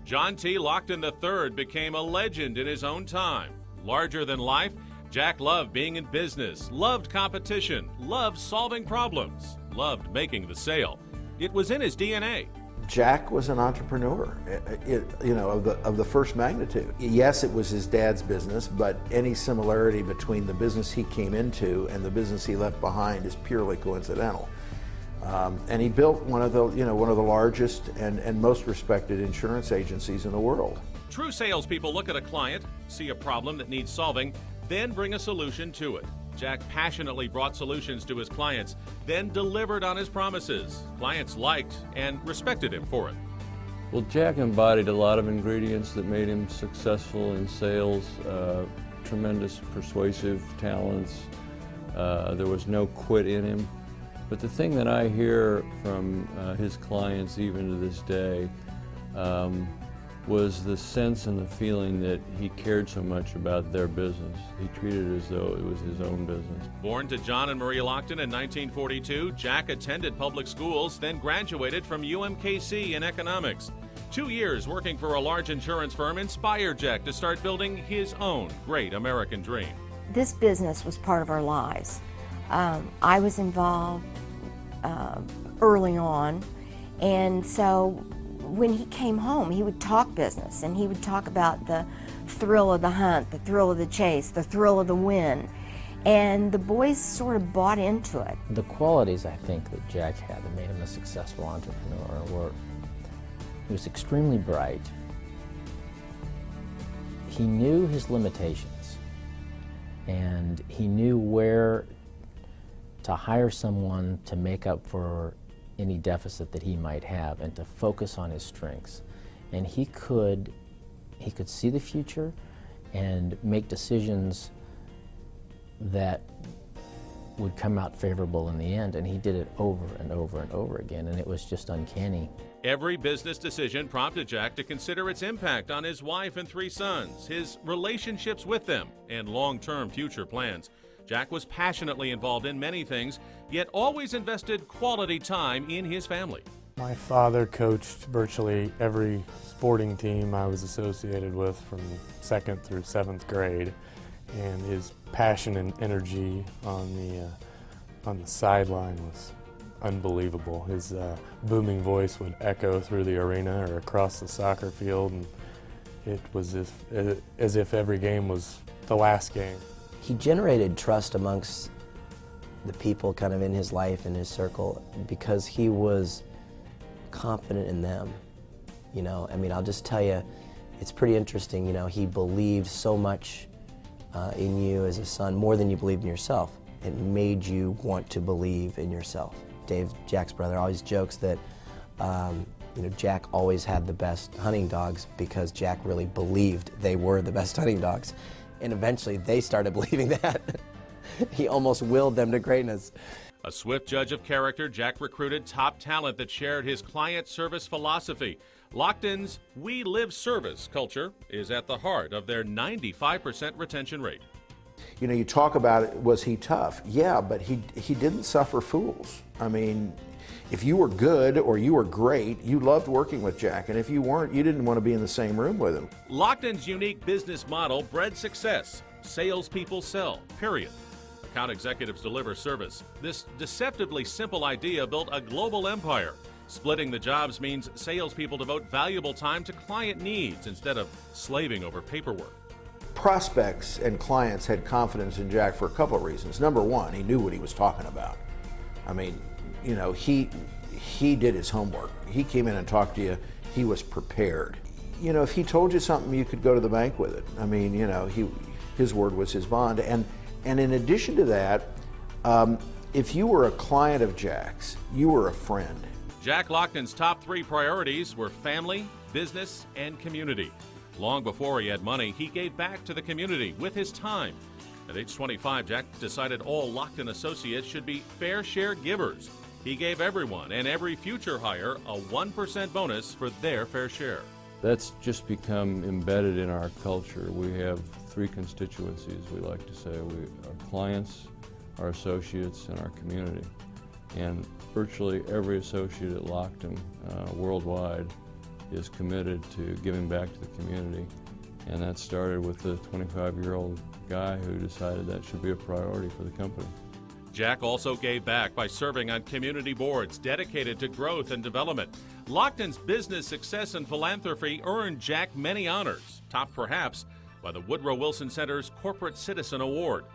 John T. Lockton III became a legend in his own time. Larger than life, Jack loved being in business, loved competition, loved solving problems, loved making the sale. It was in his DNA. Jack was an entrepreneur, of the first magnitude. Yes, it was his dad's business, but any similarity between the business he came into and the business he left behind is purely coincidental. And he built one of the largest and most respected insurance agencies in the world. True salespeople look at a client, see a problem that needs solving, then bring a solution to it. Jack passionately brought solutions to his clients, then delivered on his promises. Clients liked and respected him for it. Well, Jack embodied a lot of ingredients that made him successful in sales, tremendous persuasive talents. There was no quit in him. But the thing that I hear from his clients even to this day was the sense and the feeling that he cared so much about their business. He treated it as though it was his own business. Born to John and Marie Lockton in 1942, Jack attended public schools, then graduated from UMKC in economics. 2 years working for a large insurance firm inspired Jack to start building his own great American dream. This business was part of our lives. I was involved early on, and so when he came home, he would talk business, and he would talk about the thrill of the hunt, the thrill of the chase, the thrill of the win, and the boys sort of bought into it. The qualities I think that Jack had that made him a successful entrepreneur were he was extremely bright, he knew his limitations, and he knew where to hire someone to make up for any deficit that he might have and to focus on his strengths. And he could see the future and make decisions that would come out favorable in the end, and he did it over and over and over again, and it was just uncanny. Every business decision prompted Jack to consider its impact on his wife and 3 sons, his relationships with them, and long-term future plans. Jack was passionately involved in many things, yet always invested quality time in his family. My father coached virtually every sporting team I was associated with from 2nd through 7th grade, and his passion and energy on the sideline was unbelievable. His booming voice would echo through the arena or across the soccer field, and it was as if every game was the last game. He generated trust amongst the people kind of in his life, in his circle, because he was confident in them. I mean, I'll just tell you, it's pretty interesting, he believed so much in you as a son, more than you believed in yourself. It made you want to believe in yourself. Dave, Jack's brother, always jokes that Jack always had the best hunting dogs because Jack really believed they were the best hunting dogs. And eventually they started believing that. He almost willed them to greatness. A swift judge of character, Jack recruited top talent that shared his client service philosophy. Lockton's We Live Service culture is at the heart of their 95% retention rate. You talk about it, was he tough? Yeah, but he didn't suffer fools. I mean, if you were good or you were great, you loved working with Jack, and if you weren't, you didn't want to be in the same room with him. Lockton's unique business model bred success. Salespeople sell, period. Account executives deliver service. This deceptively simple idea built a global empire. Splitting the jobs means salespeople devote valuable time to client needs instead of slaving over paperwork. Prospects and clients had confidence in Jack for a couple of reasons. Number one, he knew what he was talking about. I mean, he did his homework. He came in and talked to you. He was prepared. If he told you something, you could go to the bank with it. I mean, his word was his bond. And in addition to that, if you were a client of Jack's, you were a friend. Jack Lockton's top 3 priorities were family, business, and community. Long before he had money, he gave back to the community with his time. At age 25, Jack decided all Lockton associates should be fair share givers. He gave everyone and every future hire a 1% bonus for their fair share. That's just become embedded in our culture. We have 3 constituencies, we like to say. Our clients, our associates, and our community. And virtually every associate at Lockton worldwide is committed to giving back to the community. And that started with the 25-year-old guy who decided that should be a priority for the company. Jack also gave back by serving on community boards dedicated to growth and development. Lockton's business success and philanthropy earned Jack many honors, topped perhaps by the Woodrow Wilson Center's Corporate Citizen Award.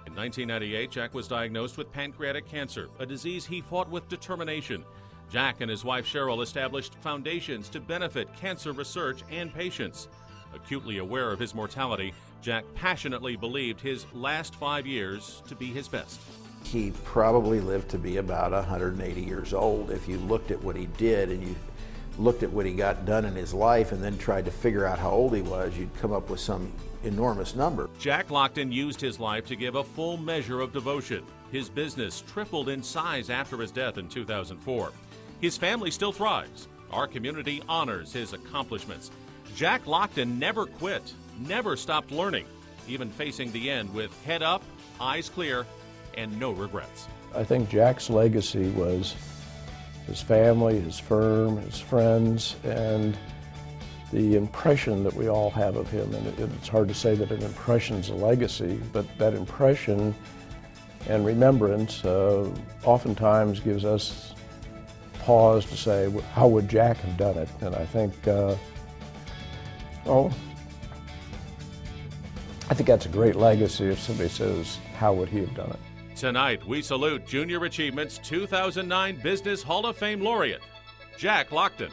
In 1998, Jack was diagnosed with pancreatic cancer, a disease he fought with determination. Jack and his wife CHERYL established foundations to benefit cancer research and patients. Acutely aware of his mortality, Jack passionately believed his last 5 years to be his best. He probably lived to be about 180 years old. If you looked at what he did and you looked at what he got done in his life and then tried to figure out how old he was, you'd come up with some enormous number. Jack Lockton used his life to give a full measure of devotion. His business tripled in size after his death in 2004. His family still thrives. Our community honors his accomplishments. Jack Lockton never quit, never stopped learning, even facing the end with head up, eyes clear, and no regrets. I think Jack's legacy was his family, his firm, his friends, and the impression that we all have of him. And it's hard to say that an impression's a legacy, but that impression and remembrance oftentimes gives us pause to say, how would Jack have done it? And I think, I think that's a great legacy if somebody says, how would he have done it? Tonight, we salute Junior Achievement's 2009 Business Hall of Fame laureate, Jack Lockton.